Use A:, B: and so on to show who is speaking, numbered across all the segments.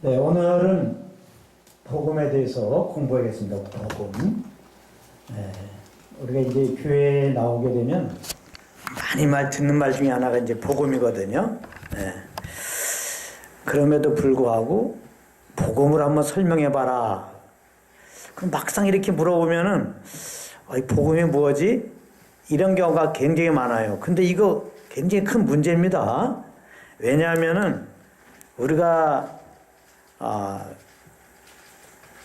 A: 네, 오늘은 복음에 대해서 공부하겠습니다. 복음. 네, 우리가 이제 교회에 나오게 되면 많이 듣는 말 중에 하나가 이제 복음이거든요. 네. 그럼에도 불구하고 복음을 한번 설명해봐라. 그럼 막상 이렇게 물어보면은 이 복음이 뭐지? 이런 경우가 굉장히 많아요. 근데 이거 굉장히 큰 문제입니다. 왜냐하면은 우리가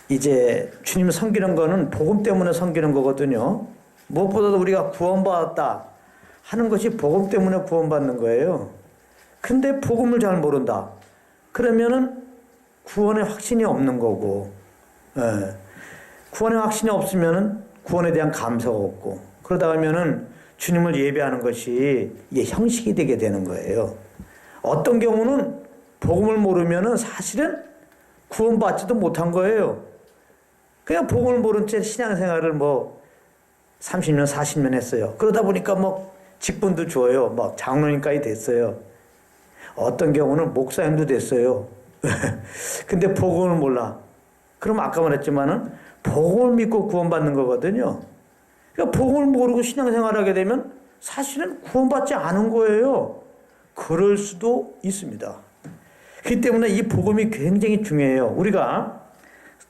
A: 이제 주님을 섬기는 거는 복음 때문에 섬기는 거거든요. 무엇보다도 우리가 구원받았다 하는 것이 복음 때문에 구원받는 거예요. 근데 복음을 잘 모른다. 그러면은 구원의 확신이 없는 거고, 구원의 확신이 없으면은 구원에 대한 감사가 없고, 그러다 보면은 주님을 예배하는 것이 이게 형식이 되게 되는 거예요. 어떤 경우는 복음을 모르면은 사실은 구원받지도 못한 거예요. 그냥 복음을 모른 채 신앙생활을 30년, 40년 했어요. 그러다 보니까 직분도 줘요. 장로님까지 됐어요. 어떤 경우는 목사님도 됐어요. 근데 복음을 몰라. 그럼 아까 말했지만은 복음을 믿고 구원받는 거거든요. 그러니까 복음을 모르고 신앙생활하게 되면 사실은 구원받지 않은 거예요. 그럴 수도 있습니다. 그렇기 때문에 이 복음이 굉장히 중요해요. 우리가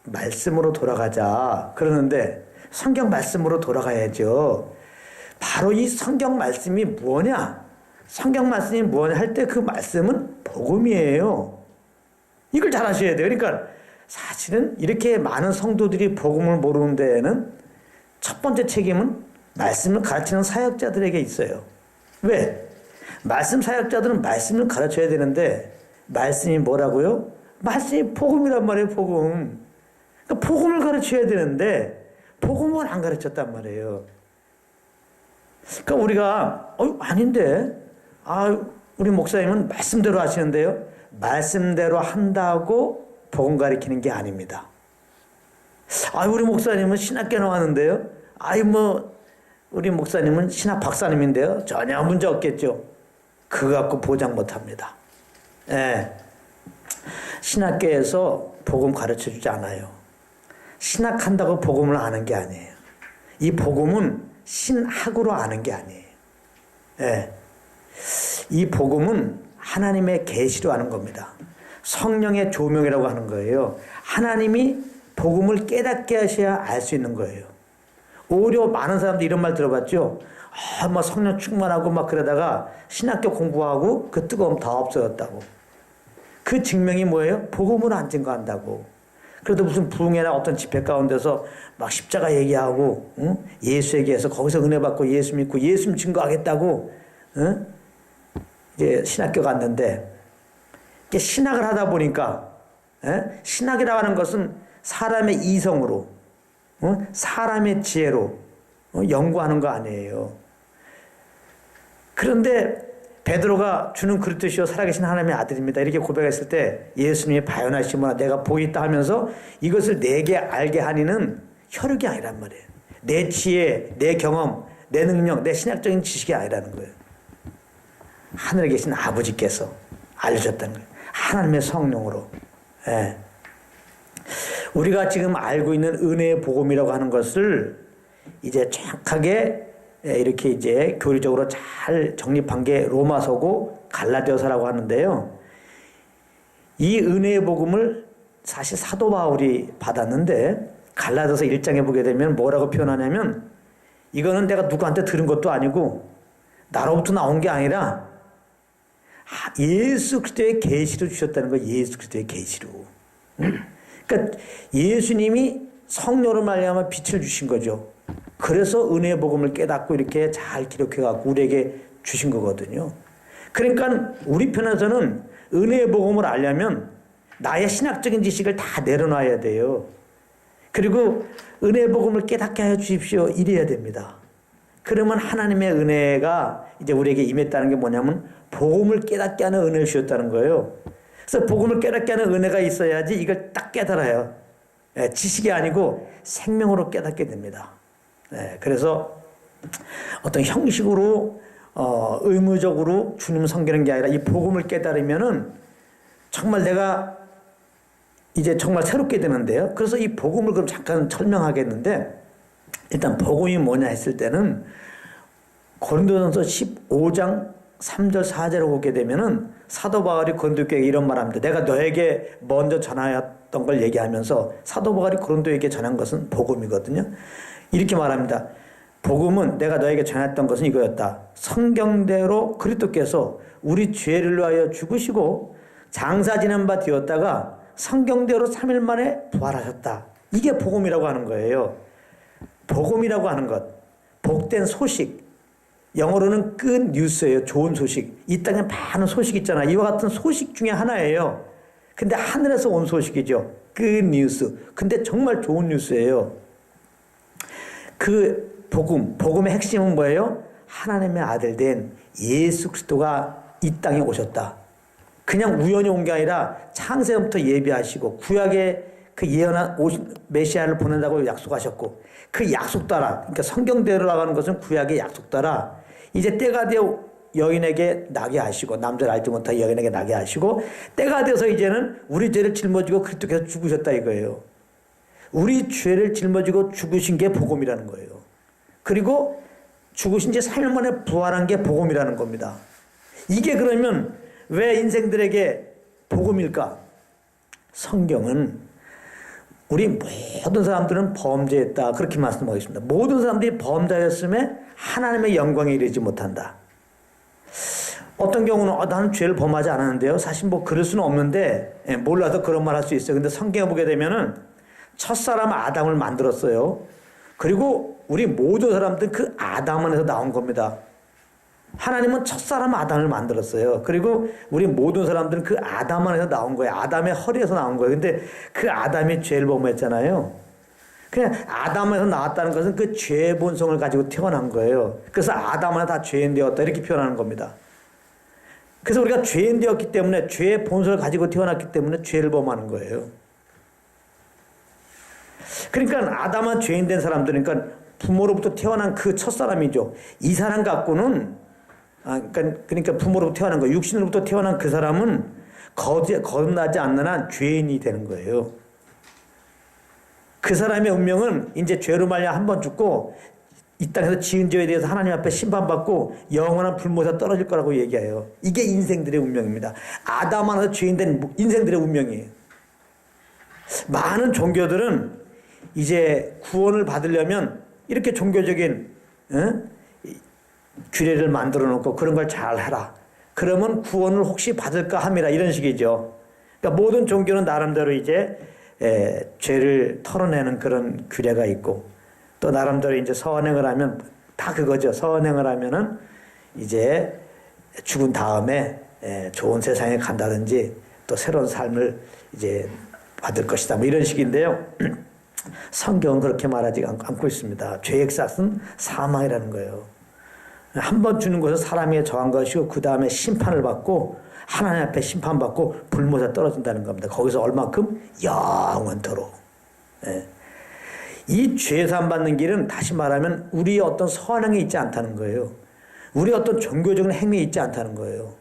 A: 말씀으로 돌아가자 그러는데 성경 말씀으로 돌아가야죠. 바로 이 성경 말씀이 뭐냐? 성경 말씀이 뭐냐 할 때 그 말씀은 복음이에요. 이걸 잘 아셔야 돼요. 그러니까 사실은 이렇게 많은 성도들이 복음을 모르는 데에는 첫 번째 책임은 말씀을 가르치는 사역자들에게 있어요. 왜? 말씀 사역자들은 말씀을 가르쳐야 되는데 말씀이 뭐라고요? 말씀이 복음이란 말이에요. 복음. 그러니까 복음을 가르쳐야 되는데 복음을 안 가르쳤단 말이에요. 그러니까 우리가 아닌데 우리 목사님은 말씀대로 하시는데요. 말씀대로 한다고 복음 가르치는 게 아닙니다. 우리 목사님은 신학교 나왔는데요. 우리 목사님은 신학 박사님인데요. 전혀 문제 없겠죠. 그거 갖고 보장 못합니다. 신학교에서 복음 가르쳐주지 않아요. 신학한다고 복음을 아는 게 아니에요. 이 복음은 신학으로 아는 게 아니에요. 이 복음은 하나님의 계시로 아는 겁니다. 성령의 조명이라고 하는 거예요. 하나님이 복음을 깨닫게 하셔야 알 수 있는 거예요. 오히려 많은 사람들이 이런 말 들어봤죠. 성령 충만하고 그러다가 신학교 공부하고 그 뜨거움 다 없어졌다고. 그 증명이 뭐예요? 복음을 안 증거한다고. 그래도 무슨 부흥회나 어떤 집회 가운데서 십자가 얘기하고 예수 얘기해서 거기서 은혜 받고 예수 믿고 예수 증거하겠다고 이제 신학교 갔는데 신학을 하다 보니까 신학이라고 하는 것은 사람의 이성으로 사람의 지혜로 연구하는 거 아니에요. 그런데 베드로가 주는 그리스도시요 살아계신 하나님의 아들입니다. 이렇게 고백했을 때 예수님이 바요나시모나 내가 보이다 하면서 이것을 내게 알게 하니는 혈육이 아니란 말이에요. 내 지혜, 내 경험, 내 능력, 내 신학적인 지식이 아니라는 거예요. 하늘에 계신 아버지께서 알려줬다는 거예요. 하나님의 성령으로. 우리가 지금 알고 있는 은혜의 복음이라고 하는 것을 이제 정확하게 이렇게 이제 교리적으로 잘 정립한 게 로마서고 갈라디아서라고 하는데요. 이 은혜의 복음을 사실 사도 바울이 받았는데 갈라디아서 1장에 보게 되면 뭐라고 표현하냐면 이거는 내가 누구한테 들은 것도 아니고 나로부터 나온 게 아니라 예수 그리스도의 계시로 주셨다는 거예요. 예수 그리스도의 계시로. 그러니까 예수님이 성령으로 말미암아 빛을 주신 거죠. 그래서 은혜의 복음을 깨닫고 이렇게 잘 기록해갖고 우리에게 주신 거거든요. 그러니까 우리 편에서는 은혜의 복음을 알려면 나의 신학적인 지식을 다 내려놔야 돼요. 그리고 은혜의 복음을 깨닫게 하여 주십시오. 이래야 됩니다. 그러면 하나님의 은혜가 이제 우리에게 임했다는 게 뭐냐면 복음을 깨닫게 하는 은혜를 주셨다는 거예요. 그래서 복음을 깨닫게 하는 은혜가 있어야지 이걸 딱 깨달아요. 지식이 아니고 생명으로 깨닫게 됩니다. 그래서 어떤 형식으로 의무적으로 주님 섬기는 게 아니라 이 복음을 깨달으면은 정말 내가 이제 정말 새롭게 되는데요. 그래서 이 복음을 그럼 잠깐 설명하겠는데, 일단 복음이 뭐냐 했을 때는 고린도전서 15장 3절 4절을 보게 되면은 사도 바울이 고린도교회에 이런 말합니다. 내가 너에게 먼저 전하였던 걸 얘기하면서 사도 바울이 고린도에게 전한 것은 복음이거든요. 이렇게 말합니다. 복음은 내가 너에게 전했던 것은 이거였다. 성경대로 그리스도께서 우리 죄를 위하여 죽으시고 장사 지낸 바 되었다가 성경대로 3일 만에 부활하셨다. 이게 복음이라고 하는 거예요. 복음이라고 하는 것, 복된 소식, 영어로는 good news예요. 좋은 소식. 이 땅에 많은 소식 있잖아요. 이와 같은 소식 중에 하나예요. 근데 하늘에서 온 소식이죠. good news. 근데 정말 좋은 뉴스예요. 그 복음의 핵심은 뭐예요? 하나님의 아들 된 예수 그리스도가 이 땅에 오셨다. 그냥 우연히 온 게 아니라 창세부터 예비하시고 구약에 그 예언한 메시아를 보낸다고 약속하셨고, 그 약속 따라, 그러니까 성경대로 나가는 것은 구약의 약속 따라 이제 때가 되어 여인에게 나게 하시고, 남자를 알지 못하게 여인에게 나게 하시고, 때가 돼서 이제는 우리 죄를 짊어지고 그리스도께서 죽으셨다 이거예요. 우리 죄를 짊어지고 죽으신 게 복음이라는 거예요. 그리고 죽으신 지 3일 만에 부활한 게 복음이라는 겁니다. 이게 그러면 왜 인생들에게 복음일까? 성경은 우리 모든 사람들은 범죄했다, 그렇게 말씀하고 있습니다. 모든 사람들이 범죄였음에 하나님의 영광에 이르지 못한다. 어떤 경우는 나는 죄를 범하지 않았는데요. 사실 뭐 그럴 수는 없는데, 몰라서 그런 말 할 수 있어요. 근데 성경에 보게 되면은 첫사람 아담을 만들었어요. 그리고 우리 모든 사람들은 그 아담 안에서 나온 겁니다. 하나님은 첫사람 아담을 만들었어요. 그리고 우리 모든 사람들은 그 아담 안에서 나온 거예요. 아담의 허리에서 나온 거예요. 근데 그 아담이 죄를 범했잖아요. 그냥 아담에서 나왔다는 것은 그 죄의 본성을 가지고 태어난 거예요. 그래서 아담 안에 다 죄인 되었다, 이렇게 표현하는 겁니다. 그래서 우리가 죄인 되었기 때문에, 죄의 본성을 가지고 태어났기 때문에 죄를 범하는 거예요. 그러니까 아담은 죄인 된 사람들, 그러니까 부모로부터 태어난 그 첫사람이죠. 이 사람 갖고는, 그러니까 부모로부터 태어난 거, 육신으로부터 태어난 그 사람은 거듭나지 않는 한 죄인이 되는 거예요. 그 사람의 운명은 이제 죄로 말려 한 번 죽고 이 땅에서 지은 죄에 대해서 하나님 앞에 심판받고 영원한 불못에 떨어질 거라고 얘기해요. 이게 인생들의 운명입니다. 아담 안에서 죄인 된 인생들의 운명이에요. 많은 종교들은 이제 구원을 받으려면 이렇게 종교적인 규례를 만들어 놓고 그런 걸 잘 해라. 그러면 구원을 혹시 받을까 함이라, 이런 식이죠. 그러니까 모든 종교는 나름대로 이제 죄를 털어내는 그런 규례가 있고, 또 나름대로 이제 선행을 하면 다 그거죠. 선행을 하면은 이제 죽은 다음에 좋은 세상에 간다든지 또 새로운 삶을 이제 받을 것이다, 뭐 이런 식인데요. 성경은 그렇게 말하지 않고 있습니다. 죄의 삭은 사망이라는 거예요. 한 번 주는 것은 사람이 정한 것이고 그 다음에 심판을 받고 하나님 앞에 심판받고 불못에 떨어진다는 겁니다. 거기서 얼만큼? 영원토록. 이 죄산 받는 길은 다시 말하면 우리의 어떤 선행에 있지 않다는 거예요. 우리의 어떤 종교적인 행위에 있지 않다는 거예요.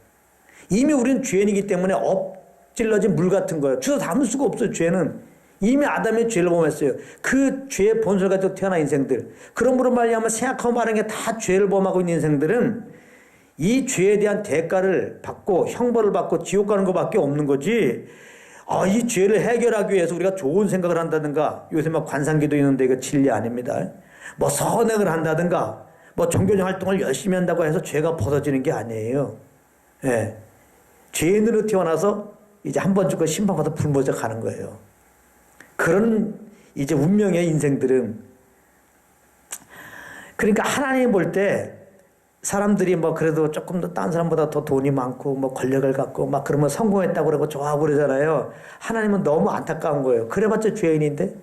A: 이미 우리는 죄인이기 때문에 엎질러진 물 같은 거예요. 주워 담을 수가 없어요. 죄는 이미 아담의 죄를 범했어요. 그 죄의 본성을 가지고 태어난 인생들, 그러므로 말미암아 생각하고 말하는 게 다 죄를 범하고 있는 인생들은 이 죄에 대한 대가를 받고 형벌을 받고 지옥 가는 것밖에 없는 거지. 이 죄를 해결하기 위해서 우리가 좋은 생각을 한다든가, 요새 막 관상기도 있는데 이거 진리 아닙니다. 뭐 선행을 한다든가, 뭐 종교적 활동을 열심히 한다고 해서 죄가 벗어지는 게 아니에요. 죄인으로 태어나서 이제 한 번 죽고 심판받아 불모져 가는 거예요. 그런 이제 운명의 인생들은, 그러니까 하나님 볼 때 사람들이 뭐 그래도 조금 더 딴 사람보다 더 돈이 많고 뭐 권력을 갖고 막 그러면 성공했다고 그러고 좋아하고 그러잖아요. 하나님은 너무 안타까운 거예요. 그래봤자 죄인인데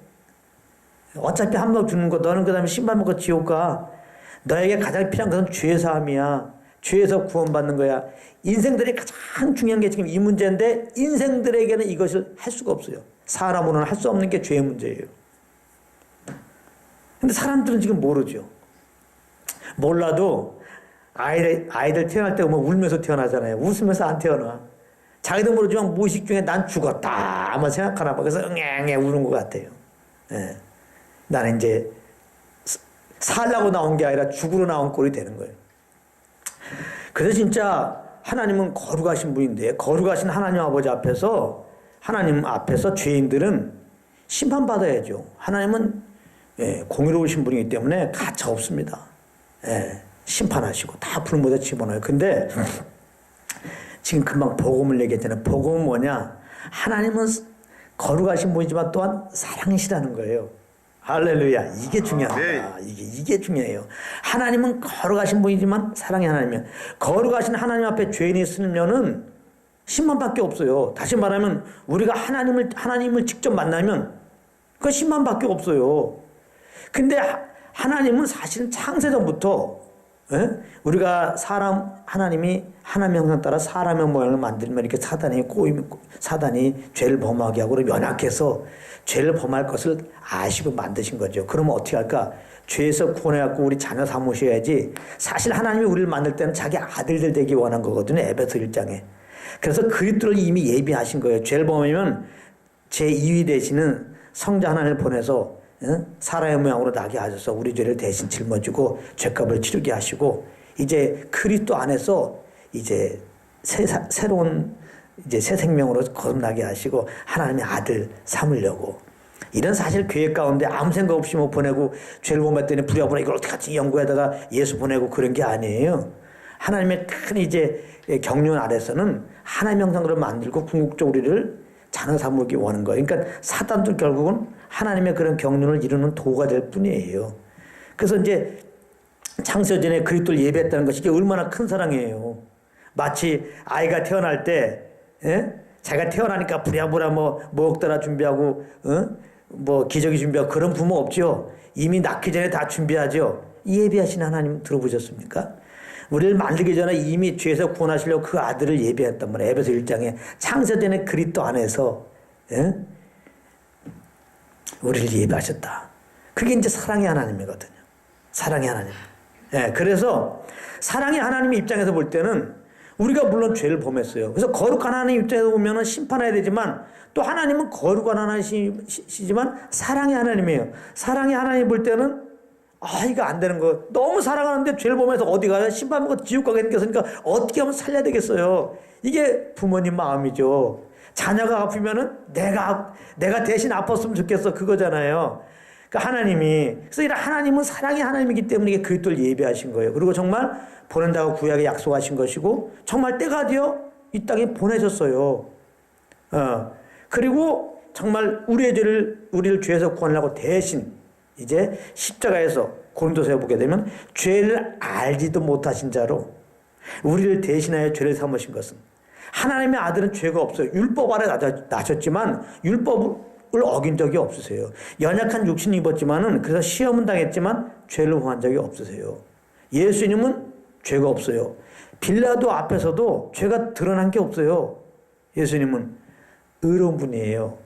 A: 어차피 한 번 주는 거, 너는 그 다음에 신발 먹고 지옥 가. 너에게 가장 필요한 것은 죄사함이야. 죄에서 구원받는 거야. 인생들이 가장 중요한 게 지금 이 문제인데 인생들에게는 이것을 할 수가 없어요. 사람으로는 할 수 없는 게 죄의 문제예요. 근데 사람들은 지금 모르죠. 몰라도 아이들 태어날 때 보면 울면서 태어나잖아요. 웃으면서 안 태어나. 자기도 모르지만 무의식 중에 난 죽었다 아마 생각하나 봐. 그래서 응애 우는 것 같아요. 예. 나는 이제 살라고 나온 게 아니라 죽으러 나온 꼴이 되는 거예요. 그래서 진짜 하나님은 거룩하신 분인데 거룩하신 하나님 아버지 앞에서 하나님 앞에서 죄인들은 심판받아야죠. 하나님은 공의로우신 분이기 때문에 가차 없습니다. 심판하시고 다 불못에 집어넣어요. 근데 지금 금방 복음을 얘기했잖아요. 복음은 뭐냐? 하나님은 거룩하신 분이지만 또한 사랑이시라는 거예요. 할렐루야. 이게 중요합니다. 이게 중요해요. 하나님은 거룩하신 분이지만 사랑의 하나님이에요. 거룩하신 하나님 앞에 죄인이 있으면은 심판밖에 없어요. 다시 말하면 우리가 하나님을 직접 만나면 그 심판밖에 없어요. 근데 하나님은 사실은 창세전부터 우리가 하나님이 하나님의 형상 따라 사람의 모양을 만들면 이렇게 사단이 죄를 범하게 하고 연약해서 죄를 범할 것을 아시고 만드신 거죠. 그러면 어떻게 할까? 죄에서 구원해갖고 우리 자녀 삼으셔야지. 사실 하나님이 우리를 만들 때는 자기 아들들 되기 원한 거거든요. 에베소 1장에. 그래서 그리스도를 이미 예비하신 거예요. 죄를 범하면 제2위 되시는 성자 하나님을 보내서 사람의 모양으로 나게 하셔서 우리 죄를 대신 짊어지고 죄값을 치르게 하시고 이제 그리스도 안에서 이제 새로운 이제 새 생명으로 거듭나게 하시고 하나님의 아들 삼으려고 이런 사실 계획 가운데 아무 생각 없이 뭐 보내고 죄를 범했더니 부랴부랴 이걸 어떻게 같이 연구에다가 예수 보내고 그런 게 아니에요. 하나님의 큰 이제 경륜 아래서는 하나님의 형상으로 만들고 궁극적으로 우리를 자녀 삼기 원하는 거예요. 그러니까 사단도 결국은 하나님의 그런 경륜을 이루는 도구가 될 뿐이에요. 그래서 이제 창세전에 그리스도를 예배했다는 것이 이게 얼마나 큰 사랑이에요. 마치 아이가 태어날 때 자기가 태어나니까 부랴부랴 뭐 먹더라 준비하고 뭐 기저귀 준비하고 그런 부모 없죠. 이미 낳기 전에 다 준비하죠. 예배하신 하나님 들어보셨습니까? 우리를 만들기 전에 이미 죄에서 구원하시려고 그 아들을 예배했단 말이에요. 에베소 1장에 창세전에 그리스도 안에서 우리를 예배하셨다. 그게 이제 사랑의 하나님이거든요. 사랑의 하나님. 그래서 사랑의 하나님의 입장에서 볼 때는 우리가 물론 죄를 범했어요. 그래서 거룩한 하나님 입장에서 보면 심판해야 되지만 또 하나님은 거룩한 하나님이시지만 사랑의 하나님이에요. 사랑의 하나님 볼 때는 이거 안 되는 거. 너무 사랑하는데 죄를 범해서 어디 가요? 심판 받고 지옥 가게 생겼으니까 어떻게 하면 살려야 되겠어요. 이게 부모님 마음이죠. 자녀가 아프면은 내가 대신 아팠으면 좋겠어. 그거잖아요. 그러니까 하나님이. 그래서 이런 하나님은 사랑의 하나님이기 때문에 이게 그리스도를 예배하신 거예요. 그리고 정말 보낸다고 구약에 약속하신 것이고 정말 때가 되어 이 땅에 보내셨어요. 그리고 정말 우리를 죄에서 구원하려고 대신 이제 십자가에서 고린도서에 보게 되면 죄를 알지도 못하신 자로 우리를 대신하여 죄를 삼으신 것은 하나님의 아들은 죄가 없어요. 율법 아래 나셨지만 율법을 어긴 적이 없으세요. 연약한 육신을 입었지만은 그래서 시험은 당했지만 죄를 범한 적이 없으세요. 예수님은 죄가 없어요. 빌라도 앞에서도 죄가 드러난 게 없어요. 예수님은 의로운 분이에요.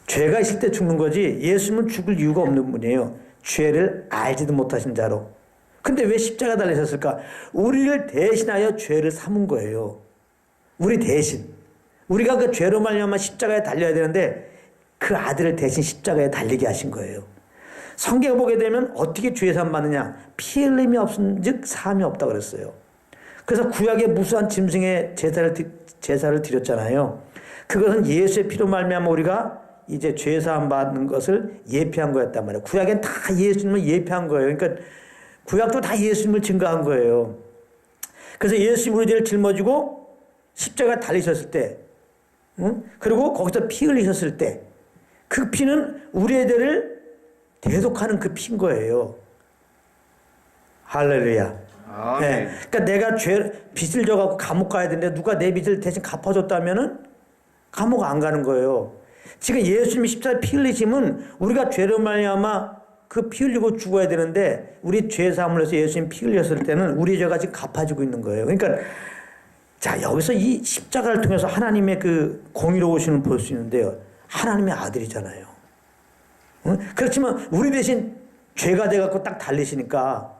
A: 죄가 있을 때 죽는 거지 예수님은 죽을 이유가 없는 분이에요. 죄를 알지도 못하신 자로. 근데 왜 십자가 달리셨을까? 우리를 대신하여 죄를 삼은 거예요. 우리 대신. 우리가 그 죄로 말미암아 십자가에 달려야 되는데 그 아들을 대신 십자가에 달리게 하신 거예요. 성경에 보게 되면 어떻게 죄 사함 받느냐? 피 흘림이 없은 즉 사함이 없다 그랬어요. 그래서 구약에 무수한 짐승의 제사를 드렸잖아요. 그것은 예수의 피로 말미암아 우리가 이제 죄 사함 받는 것을 예표한 거였단 말이에요. 구약엔 다 예수님을 예표한 거예요. 그러니까 구약도 다 예수님을 증거한 거예요. 그래서 예수님 우리 죄를 짊어지고 십자가 달리셨을 때, 그리고 거기서 피 흘리셨을 때, 그 피는 우리의 죄를 대속하는 그 피인 거예요. 할렐루야. 네. 그러니까 내가 빚을 져갖고 감옥 가야 되는데 누가 내 빚을 대신 갚아줬다면은 감옥 안 가는 거예요. 지금 예수님이 십자가에 피 흘리심은 우리가 죄로 말미암아 그 피 흘리고 죽어야 되는데 우리 죄 사함을 해서 예수님 피 흘렸을 때는 우리 죄가 지금 갚아지고 있는 거예요. 그러니까 자 여기서 이 십자가를 통해서 하나님의 그 공의로우심을 볼 수 있는데요. 하나님의 아들이잖아요. 그렇지만 우리 대신 죄가 돼갖고 딱 달리시니까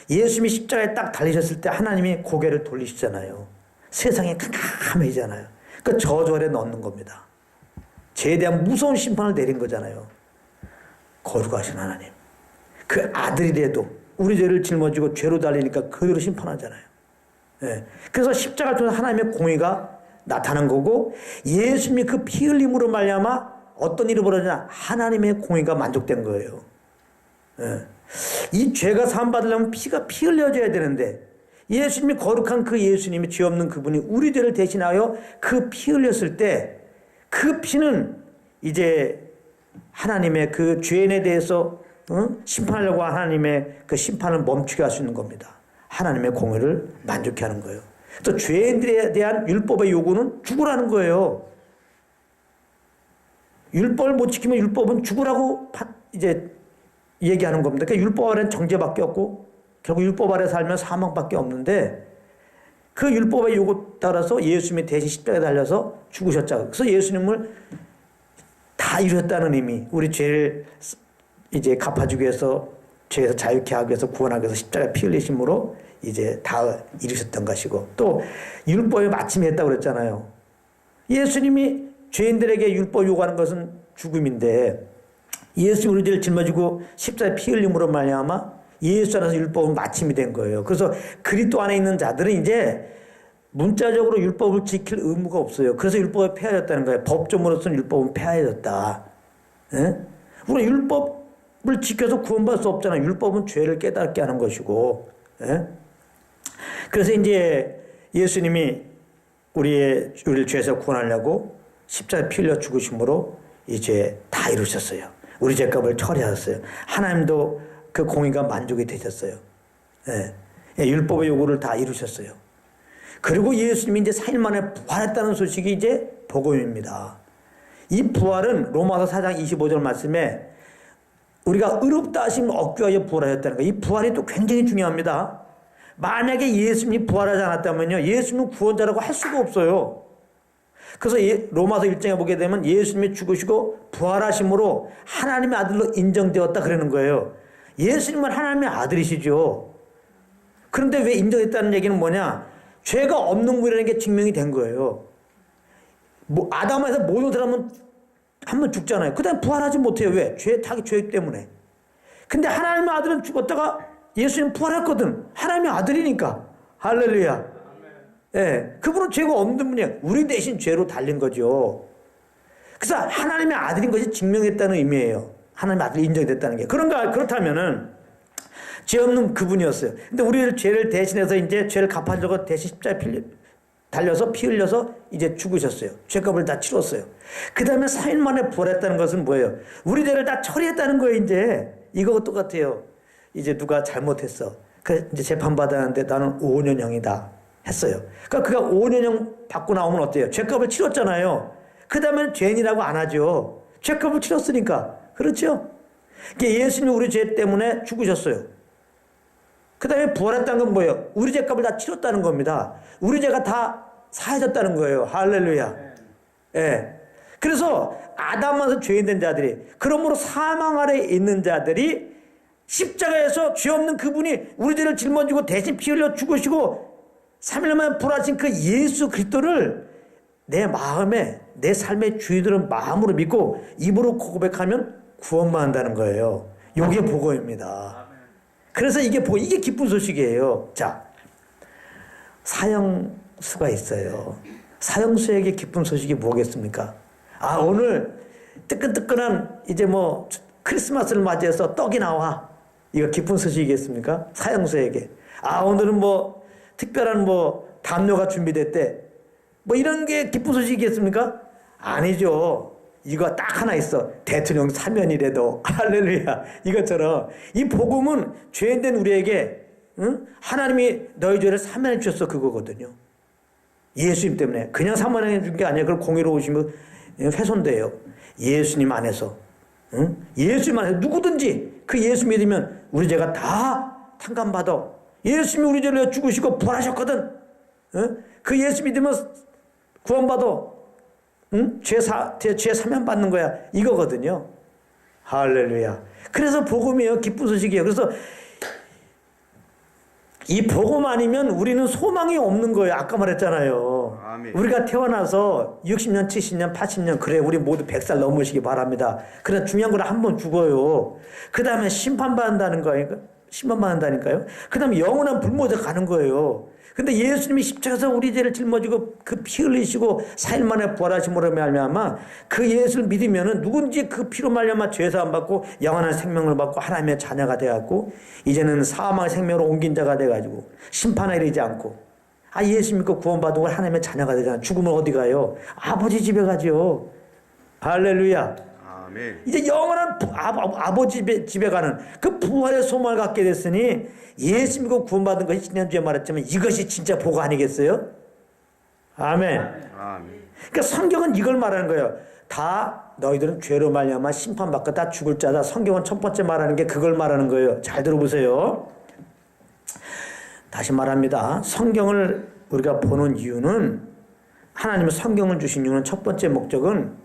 A: 예수님이 십자가에 딱 달리셨을 때 하나님이 고개를 돌리시잖아요. 세상에 캄캄해지잖아요. 그 저절에 넣는 겁니다. 죄에 대한 무서운 심판을 내린 거잖아요. 거룩하신 하나님. 그 아들이라도 우리 죄를 짊어지고 죄로 달리니까 그대로 심판하잖아요. 예. 그래서 십자가를 통해서 하나님의 공의가 나타난 거고 예수님이 그 피 흘림으로 말미암아 어떤 일이 벌어지냐 하나님의 공의가 만족된 거예요. 예. 이 죄가 사함받으려면 피 흘려져야 되는데 예수님이 거룩한 그 예수님이 죄 없는 그분이 우리 죄를 대신하여 그 피 흘렸을 때 그 피는 이제 하나님의 그 죄인에 대해서 심판하려고 하나님의 그 심판을 멈추게 할 수 있는 겁니다. 하나님의 공의를 만족케 하는 거예요. 또 죄인들에 대한 율법의 요구는 죽으라는 거예요. 율법을 못 지키면 율법은 죽으라고 이제 얘기하는 겁니다. 그러니까 율법 아래는 정죄밖에 없고 결국 율법 아래 살면 사망밖에 없는데 그 율법의 요구 따라서 예수님이 대신 십자가에 달려서 죽으셨잖아요. 그래서 예수님을 다 이루셨다는 의미, 우리 죄를 이제 갚아주기 위해서 죄에서 자유케 하기 위해서 구원하기 위해서 십자가에 피 흘리심으로 이제 다 이루셨던 것이고 또 율법에 마침이 했다고 그랬잖아요. 예수님이 죄인들에게 율법 요구하는 것은 죽음인데 예수님이 우리 죄를 짊어지고 십자가에 피 흘림으로 말미암아 예수 안에서 율법은 마침이 된 거예요. 그래서 그리스도 안에 있는 자들은 이제 문자적으로 율법을 지킬 의무가 없어요. 그래서 율법이 폐하였다는 거예요. 법조문으로서는 율법은 폐하였다. 예? 우리가 율법을 지켜서 구원받을 수 없잖아요. 율법은 죄를 깨닫게 하는 것이고. 예? 그래서 이제 예수님이 우리를 죄에서 구원하려고 십자가에 피 흘려 죽으심으로 이제 다 이루셨어요. 우리 죄값을 처리하셨어요. 하나님도 그 공의가 만족이 되셨어요. 예. 예, 율법의 요구를 다 이루셨어요. 그리고 예수님이 이제 4일 만에 부활했다는 소식이 이제 복음입니다. 이 부활은 로마서 4장 25절 말씀에 우리가 의롭다 하심을 얻기 위하여 부활하였다는 거예요. 이 부활이 또 굉장히 중요합니다. 만약에 예수님이 부활하지 않았다면요, 예수님은 구원자라고 할 수가 없어요. 그래서 로마서 1장에 보게 되면 예수님이 죽으시고 부활하심으로 하나님의 아들로 인정되었다 그러는 거예요. 예수님은 하나님의 아들이시죠. 그런데 왜 인정했다는 얘기는 뭐냐? 죄가 없는 분이라는 게 증명이 된 거예요. 아담에서 모든 사람은 한 번 죽잖아요. 그 다음에 부활하지 못해요. 왜? 자기 죄 때문에. 근데 하나님의 아들은 죽었다가 예수님 부활했거든. 하나님의 아들이니까. 할렐루야. 예, 그분은 죄가 없는 분이야. 우리 대신 죄로 달린 거죠. 그래서 하나님의 아들인 것이 증명했다는 의미예요. 하나님의 아들이 인정됐다는 게. 그렇다면은 죄 없는 그분이었어요. 근데 우리를 죄를 대신해서 이제 죄를 갚아주려고 대신 십자가에 달려서 피 흘려서 이제 죽으셨어요. 죄값을 다 치렀어요. 그 다음에 4일 만에 부활했다는 것은 뭐예요? 우리 죄를 다 처리했다는 거예요, 이제. 이거 똑같아요. 이제 누가 잘못했어. 그 이제 재판받았는데 나는 5년형이다. 했어요. 그러니까 그가 5년형 받고 나오면 어때요? 죄값을 치렀잖아요. 그 다음에는 죄인이라고 안 하죠. 죄값을 치렀으니까. 그렇죠? 예수님이 우리 죄 때문에 죽으셨어요. 그 다음에 부활했다는 건 뭐예요? 우리 죄값을 다 치렀다는 겁니다. 우리 죄가 다 사해졌다는 거예요. 할렐루야. 예. 그래서 아담에서 죄인 된 자들이, 그러므로 사망 아래 있는 자들이 십자가에서 죄 없는 그분이 우리 죄를 짊어지고 대신 피 흘려 죽으시고 3일 만에 부활하신 그 예수 그리스도를 내 마음에, 내 삶의 주인으로 마음으로 믿고 입으로 고백하면 구원받는다는 거예요. 이게 복음입니다. 그래서 이게 기쁜 소식이에요. 자, 사형수가 있어요. 사형수에게 기쁜 소식이 뭐겠습니까? 오늘 뜨끈뜨끈한 이제 크리스마스를 맞이해서 떡이 나와. 이거 기쁜 소식이겠습니까? 사형수에게. 오늘은 특별한 담요가 준비됐대. 이런 게 기쁜 소식이겠습니까? 아니죠. 이거 딱 하나 있어. 대통령 사면이라도. 할렐루야. 이것처럼 이 복음은 죄인된 우리에게 하나님이 너희 죄를 사면해 주셨어, 그거거든요. 예수님 때문에. 그냥 사면해 준 게 아니라 그걸 공의로우시면 훼손돼요. 예수님 안에서. 예수님 안에서 누구든지 그 예수 믿으면 우리 죄가 다 탕감받아. 예수님이 우리 죄를 죽으시고 부활하셨거든. 그 예수 믿으면 구원받아. 죄 사면 받는 거야. 이거거든요. 할렐루야. 그래서 복음이에요. 기쁜 소식이에요. 그래서 이 복음 아니면 우리는 소망이 없는 거예요. 아까 말했잖아요.
B: 아멘.
A: 우리가 태어나서 60년, 70년, 80년 그래 우리 모두 100살 넘으시기 바랍니다. 그러나 중요한 건 한 번 죽어요. 그 다음에 심판받는다는 거니까 심판받는다니까요. 그 다음에 영원한 불못에 가는 거예요. 근데 예수님이 십자가에서 우리 죄를 짊어지고 그 피 흘리시고 4일 만에 부활하심으로 말미암아 그 예수를 믿으면은 누군지 그 피로 말미암아 죄사함 받고 영원한 생명을 받고 하나님의 자녀가 되었고 이제는 사망의 생명으로 옮긴 자가 돼가지고 심판에 이르지 않고 예수 믿고 구원받은 걸 하나님의 자녀가 되잖아. 죽으면 어디 가요? 아버지 집에 가죠. 할렐루야.
B: 아멘.
A: 이제 영원한 아버지 집에 가는 그 부활의 소망을 갖게 됐으니 예수 믿고 구원받은 것이 지난주에 말했지만 이것이 진짜 복 아니겠어요? 아멘.
B: 아멘.
A: 그러니까 성경은 이걸 말하는 거예요. 다 너희들은 죄로 말미암아 심판받고 다 죽을 자다. 성경은 첫 번째 말하는 게 그걸 말하는 거예요. 잘 들어보세요. 다시 말합니다. 성경을 우리가 보는 이유는 하나님은 성경을 주신 이유는 첫 번째 목적은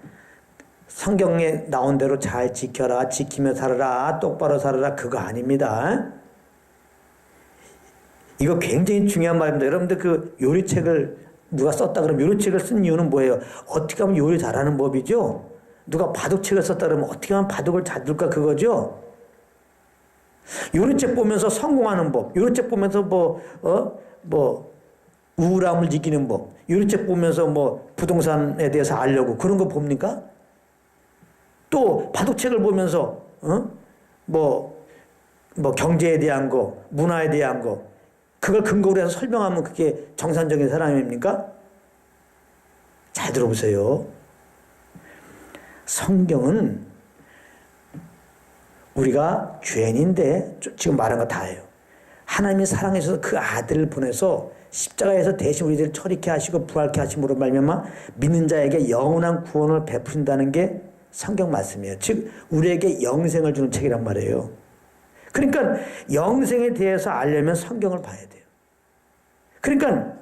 A: 성경에 나온 대로 잘 지켜라, 지키며 살아라, 똑바로 살아라 그거 아닙니다. 이거 굉장히 중요한 말입니다. 여러분들 그 요리책을 누가 썼다 그러면 요리책을 쓴 이유는 뭐예요? 어떻게 하면 요리 잘하는 법이죠? 누가 바둑책을 썼다 그러면 어떻게 하면 바둑을 잘 둘까 그거죠? 요리책 보면서 성공하는 법, 요리책 보면서 우울함을 이기는 법, 요리책 보면서 부동산에 대해서 알려고 그런 거 봅니까? 또 바둑책을 보면서 경제에 대한 거, 문화에 대한 거 그걸 근거로 해서 설명하면 그게 정상적인 사람입니까? 잘 들어보세요. 성경은 우리가 죄인인데 지금 말한 거 다예요. 하나님이 사랑하셔서 그 아들을 보내서 십자가에서 대신 우리들을 처리케 하시고 부활케 하심으로 말미암아 믿는 자에게 영원한 구원을 베푸신다는 게 성경 말씀이에요. 즉 우리에게 영생을 주는 책이란 말이에요. 그러니까 영생에 대해서 알려면 성경을 봐야 돼요. 그러니까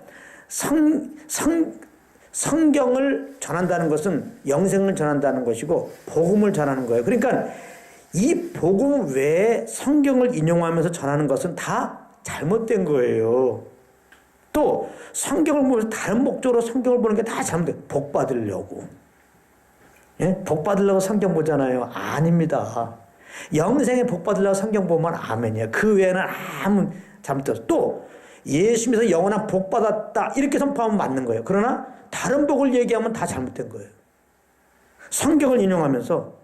A: 성경을 전한다는 것은 영생을 전한다는 것이고 복음을 전하는 거예요. 그러니까 이 복음 외에 성경을 인용하면서 전하는 것은 다 잘못된 거예요. 또 성경을 보면서 다른 목적으로 성경을 보는 게 다 잘못돼요. 복 받으려고. 예? 복 받으려고 성경 보잖아요. 아닙니다. 영생에 복 받으려고 성경 보면 아멘이야. 그 외에는 아무 잘못됐어. 또 예수 믿어서 영원한 복 받았다 이렇게 선포하면 맞는 거예요. 그러나 다른 복을 얘기하면 다 잘못된 거예요. 성경을 인용하면서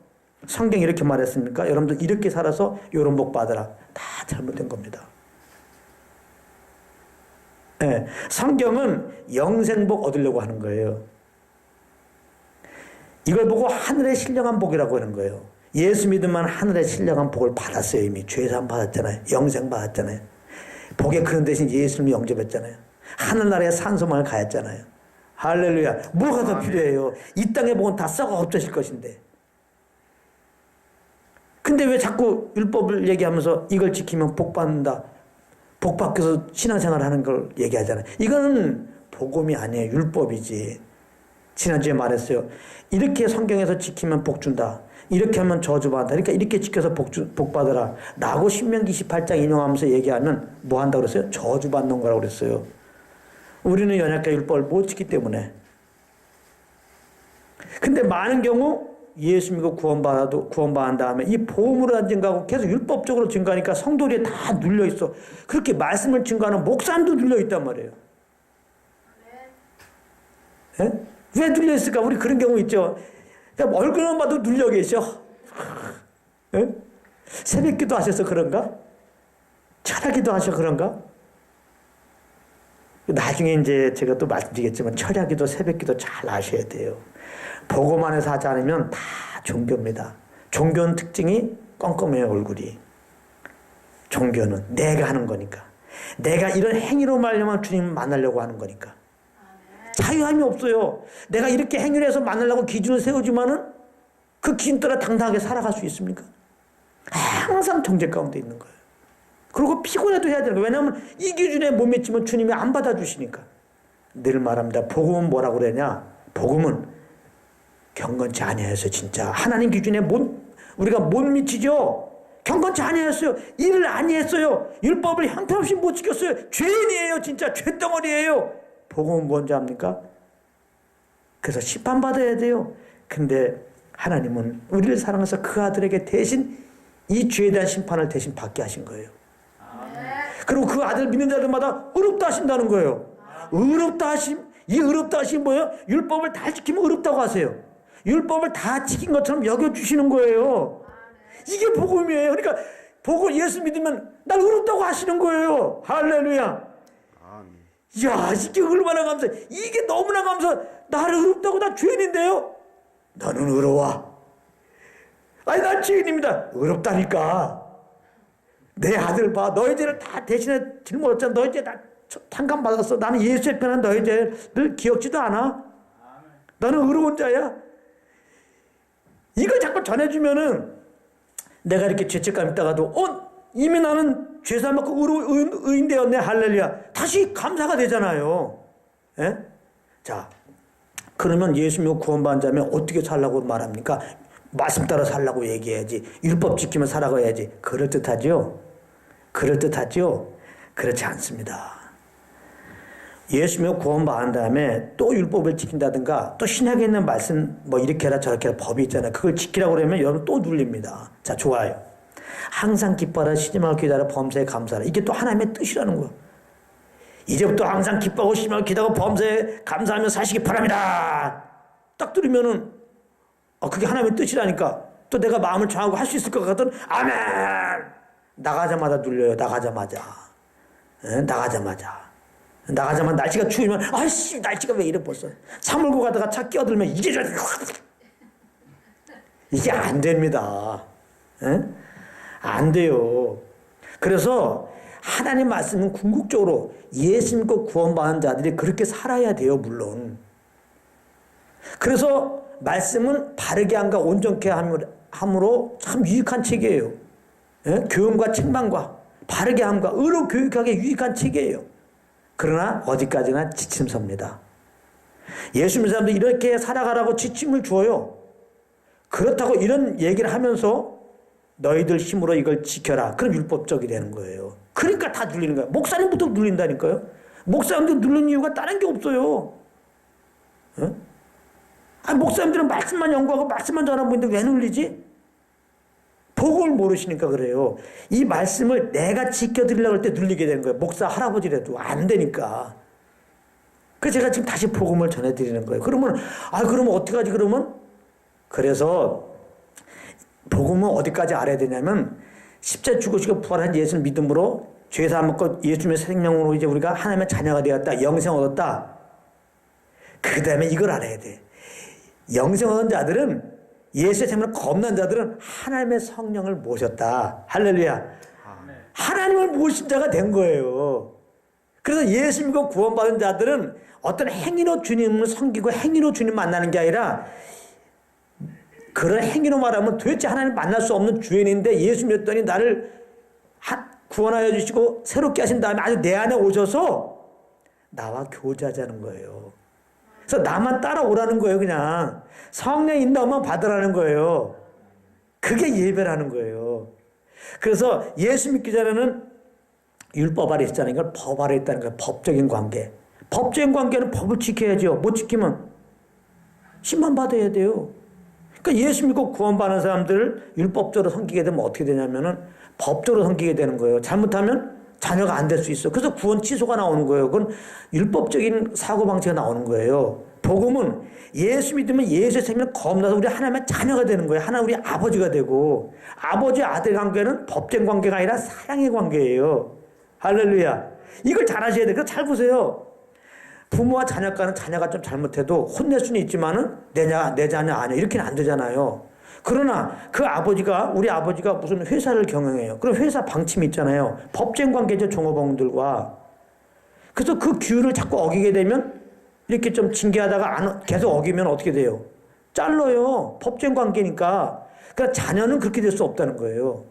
A: 성경이 이렇게 말했습니까? 여러분들 이렇게 살아서 이런 복 받으라. 다 잘못된 겁니다. 네, 성경은 영생복 얻으려고 하는 거예요. 이걸 보고 하늘의 신령한 복이라고 하는 거예요. 예수 믿으면 하늘의 신령한 복을 받았어요. 이미 죄사함 받았잖아요. 영생 받았잖아요. 복에 그런 대신 예수님을 영접했잖아요. 하늘나라에 산소망을 가했잖아요. 할렐루야. 뭐가 더 필요해요? 이 땅의 복은 다 썩어 없어질 것인데. 근데 왜 자꾸 율법을 얘기하면서 이걸 지키면 복 받는다. 복 받고서 신앙생활 하는 걸 얘기하잖아요. 이거는 복음이 아니에요. 율법이지. 지난주에 말했어요. 이렇게 성경에서 지키면 복 준다. 이렇게 하면 저주받는다. 그러니까 이렇게 지켜서 복 받으라. 라고 신명기 28장 인용하면서 얘기하면 뭐 한다고 그랬어요? 저주받는 거라고 그랬어요. 우리는 연약한 율법을 못 지키기 때문에. 근데 많은 경우 예수 믿고 구원받은 다음에 이 보험으로 증가하고 계속 율법적으로 증가하니까 성도들이 다 눌려있어. 그렇게 말씀을 증가하는 목사님도 눌려있단 말이에요. 네? 왜 눌려있을까? 우리 그런 경우 있죠. 그러니까 얼굴만 봐도 눌려 계셔. 네? 새벽기도 하셔서 그런가? 철야기도 하셔서 그런가? 나중에 이제 제가 또 말씀드리겠지만 철야기도 새벽기도 잘 아셔야 돼요. 복음 안에서 하지 않으면 다 종교입니다. 종교는 특징이 껌껌해요, 얼굴이. 종교는 내가 하는 거니까. 내가 이런 행위로 말려면 주님 만나려고 하는 거니까. 자유함이 없어요. 내가 이렇게 행위를 해서 만나려고 기준을 세우지만은 그 기준 따라 당당하게 살아갈 수 있습니까? 항상 정죄 가운데 있는 거예요. 그리고 피곤해도 해야 되는 거예요. 왜냐하면 이 기준에 못 미치면 주님이 안 받아주시니까. 늘 말합니다. 복음은 뭐라고 그러냐? 복음은 경건치 아니하여서 진짜 하나님 기준에 우리가 못 미치죠. 경건치 아니하였어요. 일을 아니했어요. 율법을 형편없이 못 지켰어요. 죄인이에요. 진짜 죄덩어리예요. 복음은 뭔지 압니까? 그래서 심판받아야 돼요. 근데 하나님은 우리를 사랑해서 그 아들에게 대신 이 죄에 대한 심판을 대신 받게 하신 거예요. 그리고 그 아들 믿는 자들마다 의롭다 하신다는 거예요. 의롭다 하심, 이 의롭다 하심 뭐예요? 율법을 다 지키면 의롭다고 하세요. 율법을 다 지킨 것처럼 여겨주시는 거예요. 이게 복음이에요. 그러니까 복음 예수 믿으면 날 의롭다고 하시는 거예요. 할렐루야. 이야, 이게 얼마나 감사해. 이게 너무나 감사해. 나를 의롭다고, 나 죄인인데요. 너는 의로워. 아니, 난 죄인입니다. 의롭다니까. 내 아들 봐. 너희 죄를 다 대신에 짊어졌잖아. 너희 죄 다 탕감 받았어. 나는 예수의 편한 너희 죄를 기억지도 않아. 너는 의로운 자야. 이걸 자꾸 전해주면은 내가 이렇게 죄책감 있다가도 이미 나는 죄사 받고 의인 되었네. 할렐루야. 다시 감사가 되잖아요. 예? 자, 그러면 예수 믿고 구원받은 자면 어떻게 살라고 말합니까? 말씀 따라 살라고 얘기해야지. 율법 지키며 살아가야지. 그럴듯하죠? 그럴듯하죠? 그렇지 않습니다. 예수 믿고 구원받은 다음에 또 율법을 지킨다든가 또 신약에 있는 말씀 뭐 이렇게 해라 저렇게 해라 법이 있잖아요. 그걸 지키라고 그러면 여러분 또 눌립니다. 자, 좋아요. 항상 기뻐하라, 쉬지 말고 기도하라, 범사에 감사하라. 이게 또 하나님의 뜻이라는 거예요. 이제부터 항상 기뻐하고 쉬지 말고 기도하고 범사에 감사하며 사시기 바랍니다. 딱 들으면은 그게 하나님의 뜻이라니까. 또 내가 마음을 정하고 할 수 있을 것 같은 아멘. 나가자마자 눌려요. 나가자마자. 나가자마자 날씨가 추우면 아이씨 날씨가 왜 이래 벌써. 차 몰고 가다가 차 끼어들면 이게 안 됩니다. 안 돼요. 그래서 하나님 말씀은 궁극적으로 예수 믿고 구원받은 자들이 그렇게 살아야 돼요. 물론. 그래서 말씀은 바르게 함과 온전케 함으로 참 유익한 책이에요. 교훈과 책망과 바르게 함과 의로 교육하게 유익한 책이에요. 그러나 어디까지나 지침서입니다. 예수 믿는 사람들이 이렇게 살아가라고 지침을 줘요. 그렇다고 이런 얘기를 하면서 너희들 힘으로 이걸 지켜라. 그럼 율법적이 되는 거예요. 그러니까 다 눌리는 거예요. 목사님부터 눌린다니까요. 목사님들 누른 이유가 다른 게 없어요. 목사님들은 말씀만 연구하고 말씀만 전하고 있는데 왜 눌리지? 복음을 모르시니까 그래요. 이 말씀을 내가 지켜드리려고 할 때 눌리게 되는 거예요. 목사 할아버지라도 안 되니까. 그래서 제가 지금 다시 복음을 전해드리는 거예요. 그러면 어떻게 하지 그러면? 그래서 복음은 어디까지 알아야 되냐면 십자가 죽으시고 부활한 예수를 믿음으로 죄 사함 받고 예수님의 생명으로 이제 우리가 하나님의 자녀가 되었다. 영생 얻었다. 그 다음에 이걸 알아야 돼. 영생 얻은 자들은 예수의 생명을 겁난 자들은 하나님의 성령을 모셨다. 할렐루야. 하나님을 모신 자가 된 거예요. 그래서 예수 믿고 구원받은 자들은 어떤 행위로 주님을 섬기고 행위로 주님 만나는 게 아니라 그런 행위로 말하면 도대체 하나님 만날 수 없는 죄인인데 예수 믿었더니 나를 구원하여 주시고 새롭게 하신 다음에 아주 내 안에 오셔서 나와 교제하자는 거예요. 그래서 나만 따라오라는 거예요. 그냥 성령 인도만 받으라는 거예요. 그게 예배라는 거예요. 그래서 예수 믿기 전에는 율법 아래 있다는 걸 법 아래 있다는 거예요. 법적인 관계. 법적인 관계는 법을 지켜야죠. 못 지키면 심판받아야 돼요. 그러니까 예수 믿고 구원받는 사람들을 율법적으로 섬기게 되면 어떻게 되냐면은 법적으로 섬기게 되는 거예요. 잘못하면 자녀가 안 될 수 있어. 그래서 구원 취소가 나오는 거예요. 그건 율법적인 사고방식이 나오는 거예요. 복음은 예수 믿으면 예수의 생명을 겁나서 우리 하나님의 자녀가 되는 거예요. 하나님 우리 아버지가 되고 아버지 아들 관계는 법된 관계가 아니라 사랑의 관계예요. 할렐루야. 이걸 잘 아셔야 돼요. 그래서 잘 보세요. 부모와 자녀 간은 자녀가 좀 잘못해도 혼낼 수는 있지만은 내 자녀 아니야. 이렇게는 안 되잖아요. 그러나 그 아버지가 우리 아버지가 무슨 회사를 경영해요. 그럼 회사 방침이 있잖아요. 법정 관계죠. 종업원들과. 그래서 그 규율을 자꾸 어기게 되면 이렇게 좀 징계하다가 계속 어기면 어떻게 돼요? 잘라요. 법정 관계니까. 그러니까 자녀는 그렇게 될 수 없다는 거예요.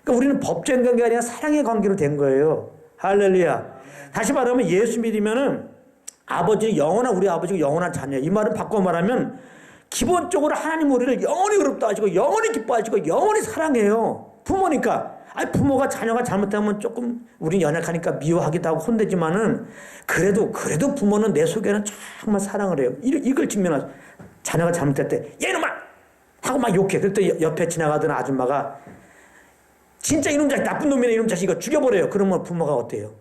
A: 그러니까 우리는 법정 관계가 아니라 사랑의 관계로 된 거예요. 할렐루야. 다시 말하면 예수 믿으면은 우리 아버지가 영원한 자녀. 이 말은 바꿔 말하면 기본적으로 하나님 우리를 영원히 의롭다 하시고 영원히 기뻐하시고 영원히 사랑해요. 부모니까 부모가 자녀가 잘못하면 조금 우린 연약하니까 미워하기도 하고 혼내지만은 그래도 부모는 내 속에는 정말 사랑을 해요. 이걸 직면하죠. 자녀가 잘못할 때 얘놈아 하고 막 욕해. 그때 옆에 지나가던 아줌마가 진짜 이놈 자식 나쁜 놈이네 이놈 자식 이거 죽여버려요. 그러면 부모가 어때요?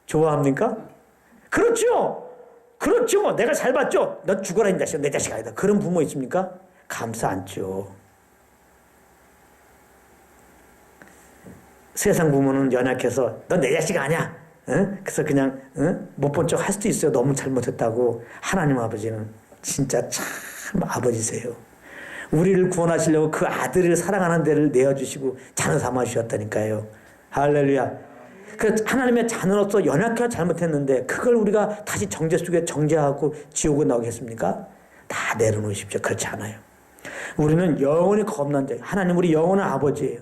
A: 좋아합니까? 그렇죠. 내가 잘 봤죠. 너 죽어라 이 자식 내 자식 아니다. 그런 부모 있습니까? 감싸 안죠. 세상 부모는 연약해서 너 내 자식 아니야. 그래서 그냥 못 본 척 할 수도 있어요. 너무 잘못했다고. 하나님 아버지는 진짜 참 아버지세요. 우리를 구원하시려고 그 아들을 사랑하는 데를 내어주시고 자녀 삼아주셨다니까요. 할렐루야. 그 하나님의 자녀로서 연약해서 잘못했는데 그걸 우리가 다시 정죄 속에 정죄하고 지옥에 나오겠습니까? 다 내려놓으십시오. 그렇지 않아요. 우리는 영원히 겁난 자. 하나님 우리 영원한 아버지예요.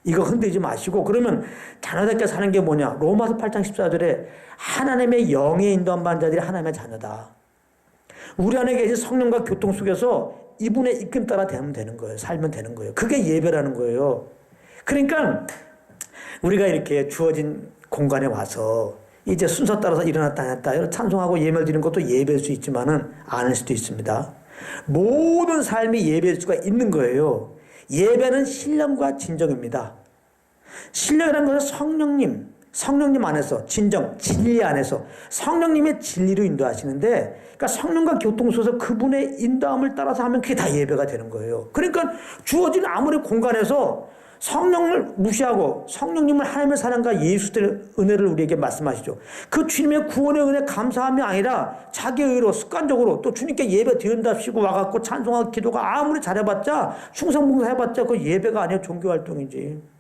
A: 이거 흔들지 마시고 그러면 자녀답게 사는 게 뭐냐? 로마서 8장 14절에 하나님의 영에 인도한 자들이 하나님의 자녀다. 우리 안에 계신 성령과 교통 속에서 이분의 이끌림 따라 되면 되는 거예요. 살면 되는 거예요. 그게 예배라는 거예요. 그러니까 우리가 이렇게 주어진 공간에 와서 이제 순서 따라서 일어났다 안 했다 찬송하고 예배를 드리는 것도 예배일 수 있지만은 아닐 수도 있습니다. 모든 삶이 예배일 수가 있는 거예요. 예배는 신령과 진정입니다. 신령이라는 것은 성령님 안에서 진정, 진리 안에서 성령님의 진리로 인도하시는데 그러니까 성령과 교통소에서 그분의 인도함을 따라서 하면 그게 다 예배가 되는 거예요. 그러니까 주어진 아무리 공간에서 성령을 무시하고 성령님을 하나님의 사랑과 예수의 은혜를 우리에게 말씀하시죠. 그 주님의 구원의 은혜 감사함이 아니라 자기의 의로 습관적으로 또 주님께 예배 드린답시고 와갖고 찬송하고 기도가 아무리 잘해봤자 충성봉사해봤자 그 예배가 아니라 종교활동이지.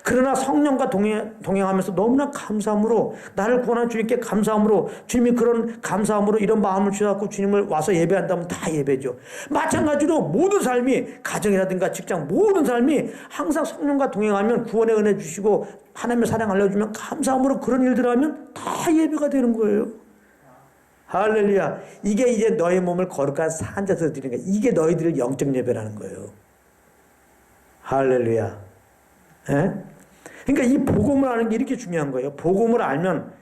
A: 그러나 성령과 동행하면서 너무나 감사함으로 나를 구원한 주님께 감사함으로 주님이 그런 감사함으로 이런 마음을 주셔서 주님을 와서 예배한다면 다 예배죠. 마찬가지로 모든 삶이 가정이라든가 직장 모든 삶이 항상 성령과 동행하면 구원의 은혜 주시고 하나님의 사랑 알려주면 감사함으로 그런 일들을 하면 다 예배가 되는 거예요. 할렐루야. 이게 이제 너의 몸을 거룩한 산자에서 드리는 거야. 이게 너희들의 영적 예배라는 거예요. 할렐루야. 예? 그러니까 이 복음을 아는 게 이렇게 중요한 거예요. 복음을 알면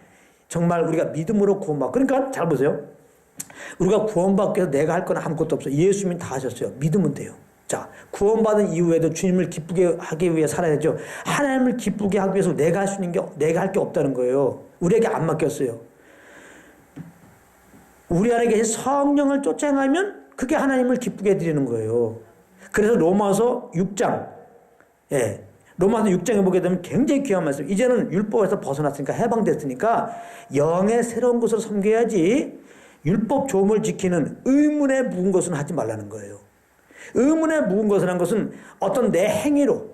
A: 정말 우리가 믿음으로 구원받고 그러니까 잘 보세요. 우리가 구원받기 위해서 내가 할 건 아무것도 없어요. 예수님이 다 하셨어요. 믿으면 돼요. 자, 구원받은 이후에도 주님을 기쁘게 하기 위해 살아야죠. 하나님을 기쁘게 하기 위해서 내가 할 수 있는 게 내가 할 게 없다는 거예요. 우리에게 안 맡겼어요. 우리 안에 계신 성령을 쫓아가면 그게 하나님을 기쁘게 해드리는 거예요. 그래서 로마서 6장 로마서 6장에 보게 되면 굉장히 귀한 말씀. 이제는 율법에서 벗어났으니까 해방됐으니까 영의 새로운 것을 섬겨야지 율법 조문을 지키는 의문에 묵은 것은 하지 말라는 거예요. 의문에 묵은 것이라는 것은 어떤 내 행위로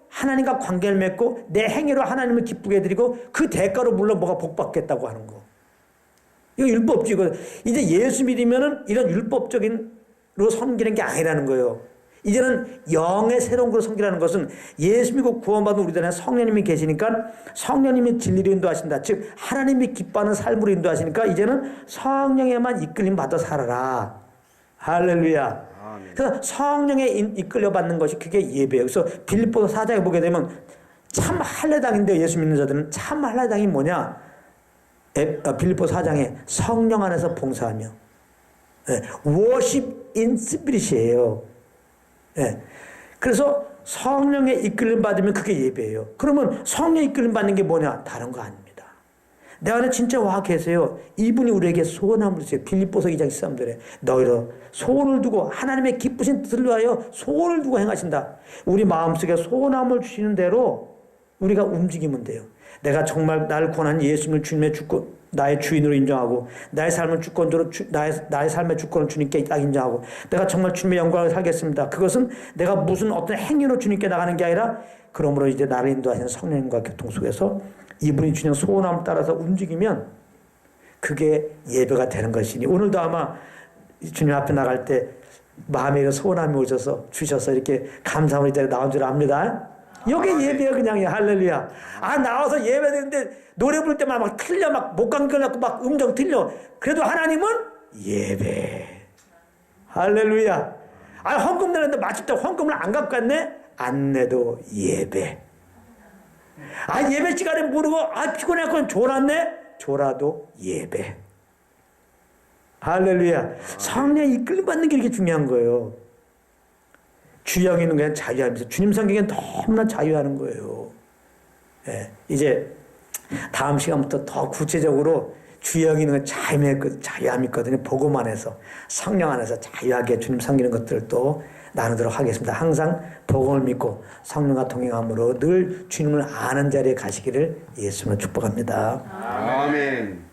A: 하나님과 관계를 맺고 내 행위로 하나님을 기쁘게 해드리고 그 대가로 물론 뭐가 복받겠다고 하는 거. 이거 율법주의고 이제 예수 믿으면은 이런 율법적인로 섬기는 게 아니라는 거예요. 이제는 영의 새로운 것을 섬기라는 것은 예수 믿고 구원받은 우리들 안에 성령님이 계시니까 성령님이 진리로 인도하신다. 즉 하나님이 기뻐하는 삶으로 인도하시니까 이제는 성령에만 이끌림 받아 살아라. 할렐루야. 그래서 성령에 이끌려 받는 것이 그게 예배예요. 그래서 빌립보서 4장에 보게 되면 참 할례당인데 예수 믿는 자들은 참 할례당이 뭐냐? 빌립보서 4장에 성령 안에서 봉사하며 worship in spirit이에요. 그래서 성령의 이끌림 받으면 그게 예배예요. 그러면 성령의 이끌림 받는 게 뭐냐? 다른 거 아닙니다. 내 안에 진짜 와 계세요. 이분이 우리에게 소원함을 주세요. 빌립보서 2장 13절에 너희로 소원을 두고 하나님의 기쁘신 뜻을 위하여 소원을 두고 행하신다. 우리 마음속에 소원함을 주시는 대로 우리가 움직이면 돼요. 내가 정말 나를 구원한 예수님을 주님의 주권, 나의 주인으로 인정하고 나의 삶을 주권으로 나의 삶의 주권을 주님께 딱 인정하고 내가 정말 주님의 영광을 살겠습니다. 그것은 내가 무슨 어떤 행위로 주님께 나가는 게 아니라 그러므로 이제 나를 인도하시는 성령님과 교통 속에서 이분이 주는 소원함을 따라서 움직이면 그게 예배가 되는 것이니 오늘도 아마 주님 앞에 나갈 때 마음에 이런 소원함이 오셔서 주셔서 이렇게 감사함으로 이 자리에 나온 줄 압니다. 이게 예배야 그냥. 할렐루야. 나와서 예배드리는데 노래 부를 때마다 막 틀려 막 목감 걸려갖고 막 음정 틀려. 그래도 하나님은 예배. 할렐루야. 헌금 내는데 마침 또 헌금을 안 갖고 갔네? 안내도 예배. 예배 시간에 모르고 피곤해갖고 졸았네? 졸아도 예배. 할렐루야. 성령 이끌림 받는 게 이렇게 중요한 거예요. 주영이는 그냥 자유하면서 주님 성경엔 너무나 자유하는 거예요. 예, 이제 다음 시간부터 더 구체적으로 주영이는 자유함이 있거든요. 복음 안에서 성령 안에서 자유하게 주님 섬기는 것들도 나누도록 하겠습니다. 항상 복음을 믿고 성령과 동행함으로 늘 주님을 아는 자리에 가시기를 예수님으로 축복합니다.
B: 아멘.